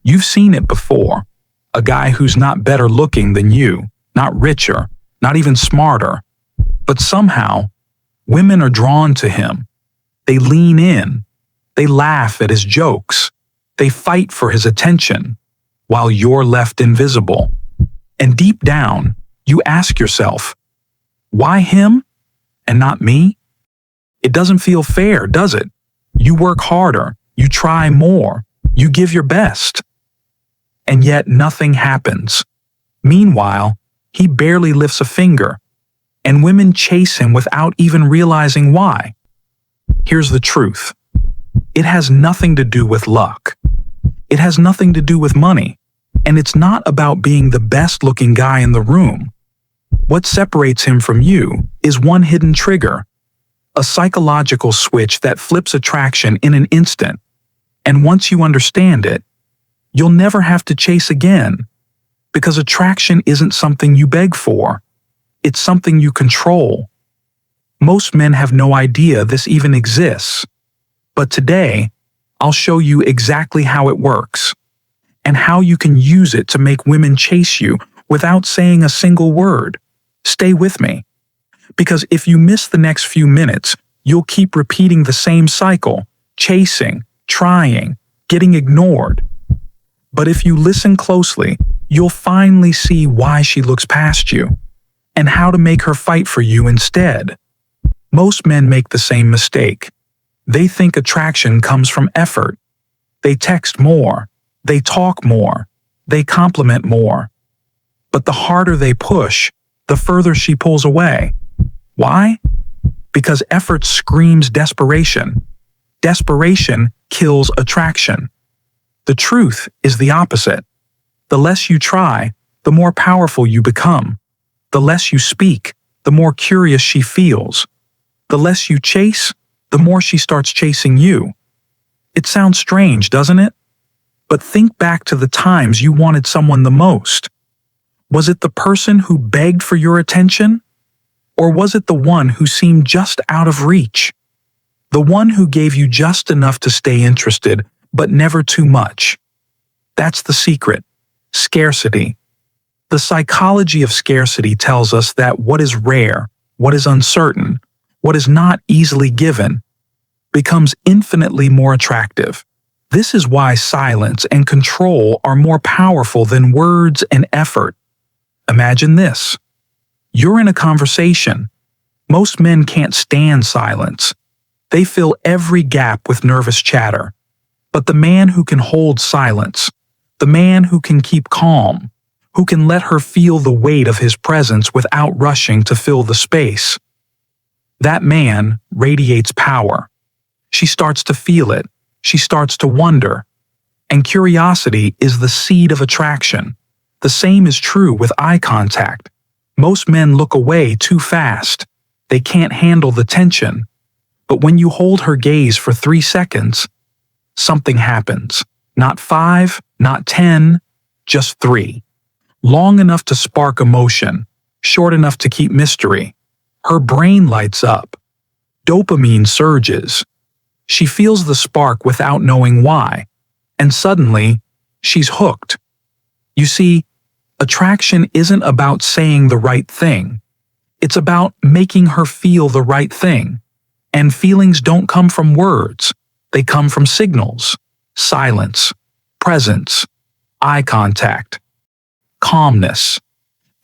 You've seen it before. A guy who's not better looking than you, not richer, not even smarter. But somehow, women are drawn to him. They lean in. They laugh at his jokes. They fight for his attention, while you're left invisible. And deep down, you ask yourself, why him and not me? It doesn't feel fair, does it? You work harder, you try more, you give your best. And yet nothing happens. Meanwhile, he barely lifts a finger, and women chase him without even realizing why. Here's the truth. It has nothing to do with luck. It has nothing to do with money, and it's not about being the best-looking guy in the room. What separates him from you is one hidden trigger, a psychological switch that flips attraction in an instant. And once you understand it, you'll never have to chase again, because attraction isn't something you beg for. It's something you control. Most men have no idea this even exists. But today, I'll show you exactly how it works, and how you can use it to make women chase you without saying a single word. Stay with me. Because if you miss the next few minutes, you'll keep repeating the same cycle, chasing, trying, getting ignored. But if you listen closely, you'll finally see why she looks past you, and how to make her fight for you instead. Most men make the same mistake. They think attraction comes from effort. They text more, they talk more, they compliment more. But the harder they push, the further she pulls away. Why? Because effort screams desperation. Desperation kills attraction. The truth is the opposite. The less you try, the more powerful you become. The less you speak, the more curious she feels. The less you chase, the more she starts chasing you. It sounds strange, doesn't it? But think back to the times you wanted someone the most. Was it the person who begged for your attention? Or was it the one who seemed just out of reach? The one who gave you just enough to stay interested, but never too much. That's the secret. Scarcity. The psychology of scarcity tells us that what is rare, what is uncertain, what is not easily given, becomes infinitely more attractive. This is why silence and control are more powerful than words and effort. Imagine this. You're in a conversation. Most men can't stand silence. They fill every gap with nervous chatter. But the man who can hold silence, the man who can keep calm, who can let her feel the weight of his presence without rushing to fill the space, that man radiates power. She starts to feel it. She starts to wonder. And curiosity is the seed of attraction. The same is true with eye contact. Most men look away too fast. They can't handle the tension. But when you hold her gaze for 3 seconds, something happens. Not 5, not 10, just 3. Long enough to spark emotion, short enough to keep mystery. Her brain lights up. Dopamine surges. She feels the spark without knowing why. And suddenly, she's hooked. You see, attraction isn't about saying the right thing. It's about making her feel the right thing. And feelings don't come from words. They come from signals, silence, presence, eye contact, calmness.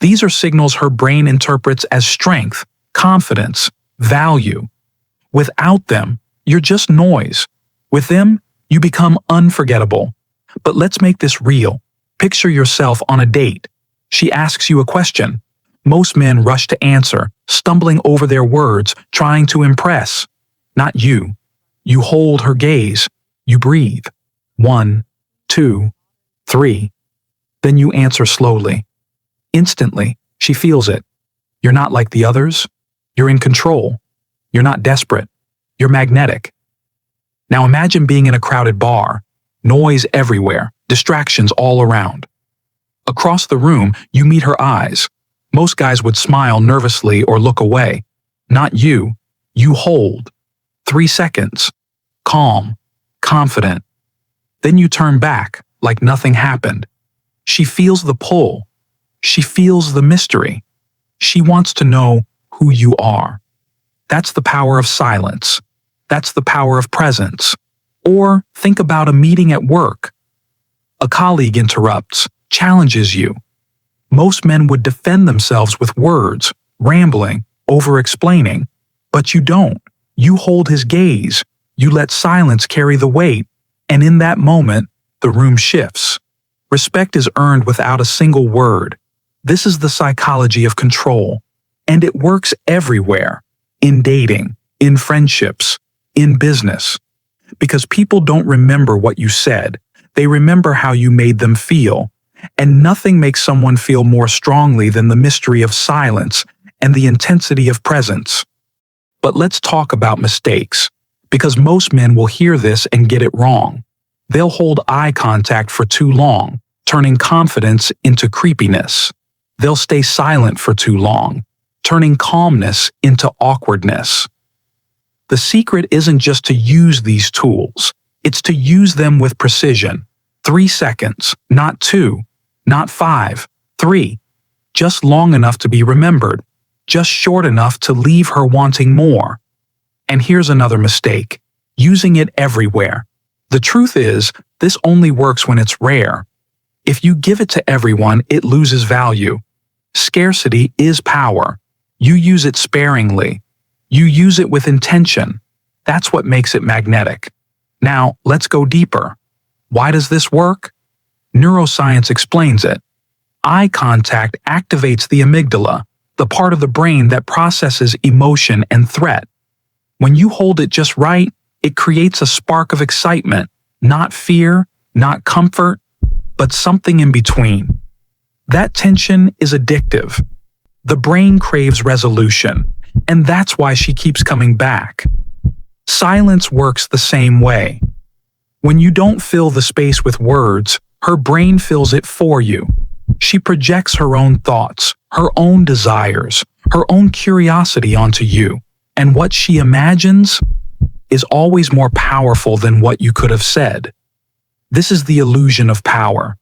These are signals her brain interprets as strength, confidence, value. Without them, you're just noise. With them, you become unforgettable. But let's make this real. Picture yourself on a date. She asks you a question. Most men rush to answer, stumbling over their words, trying to impress. Not you. You hold her gaze. You breathe. 1, 2, 3. Then you answer slowly. Instantly, she feels it. You're not like the others. You're in control. You're not desperate. You're magnetic. Now imagine being in a crowded bar. Noise everywhere. Distractions all around. Across the room, you meet her eyes. Most guys would smile nervously or look away. Not you. You hold. 3 seconds. Calm. Confident. Then you turn back, like nothing happened. She feels the pull. She feels the mystery. She wants to know who you are. That's the power of silence. That's the power of presence. Or think about a meeting at work. A colleague interrupts, challenges you. Most men would defend themselves with words, rambling, over-explaining. But you don't. You hold his gaze. You let silence carry the weight. And in that moment, the room shifts. Respect is earned without a single word. This is the psychology of control. And it works everywhere. In dating, in friendships, in business. Because people don't remember what you said. They remember how you made them feel. And nothing makes someone feel more strongly than the mystery of silence and the intensity of presence. But let's talk about mistakes. Because most men will hear this and get it wrong. They'll hold eye contact for too long, turning confidence into creepiness. They'll stay silent for too long, turning calmness into awkwardness. The secret isn't just to use these tools. It's to use them with precision. 3 seconds, not 2, not 5, 3. Just long enough to be remembered. Just short enough to leave her wanting more. And here's another mistake. Using it everywhere. The truth is, this only works when it's rare. If you give it to everyone, it loses value. Scarcity is power. You use it sparingly. You use it with intention. That's what makes it magnetic. Now, let's go deeper. Why does this work? Neuroscience explains it. Eye contact activates the amygdala, the part of the brain that processes emotion and threat. When you hold it just right, it creates a spark of excitement, not fear, not comfort, but something in between. That tension is addictive. The brain craves resolution, and that's why she keeps coming back. Silence works the same way. When you don't fill the space with words, her brain fills it for you. She projects her own thoughts, her own desires, her own curiosity onto you, and what she imagines is always more powerful than what you could have said. This is the illusion of power.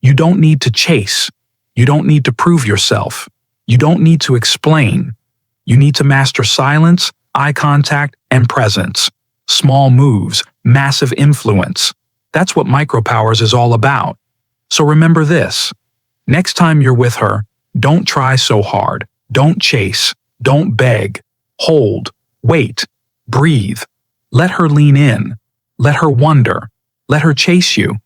You don't need to chase. You don't need to prove yourself. You don't need to explain. You need to master silence, eye contact, and presence. Small moves, massive influence. That's what Micropowers is all about. So remember this. Next time you're with her, don't try so hard. Don't chase. Don't beg. Hold. Wait. Breathe. Let her lean in. Let her wonder. Let her chase you.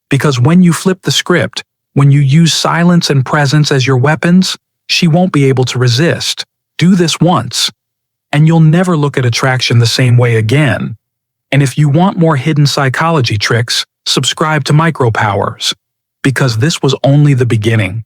Because when you flip the script, when you use silence and presence as your weapons, she won't be able to resist. Do this once, and you'll never look at attraction the same way again. And if you want more hidden psychology tricks, subscribe to Micropowers. Because this was only the beginning.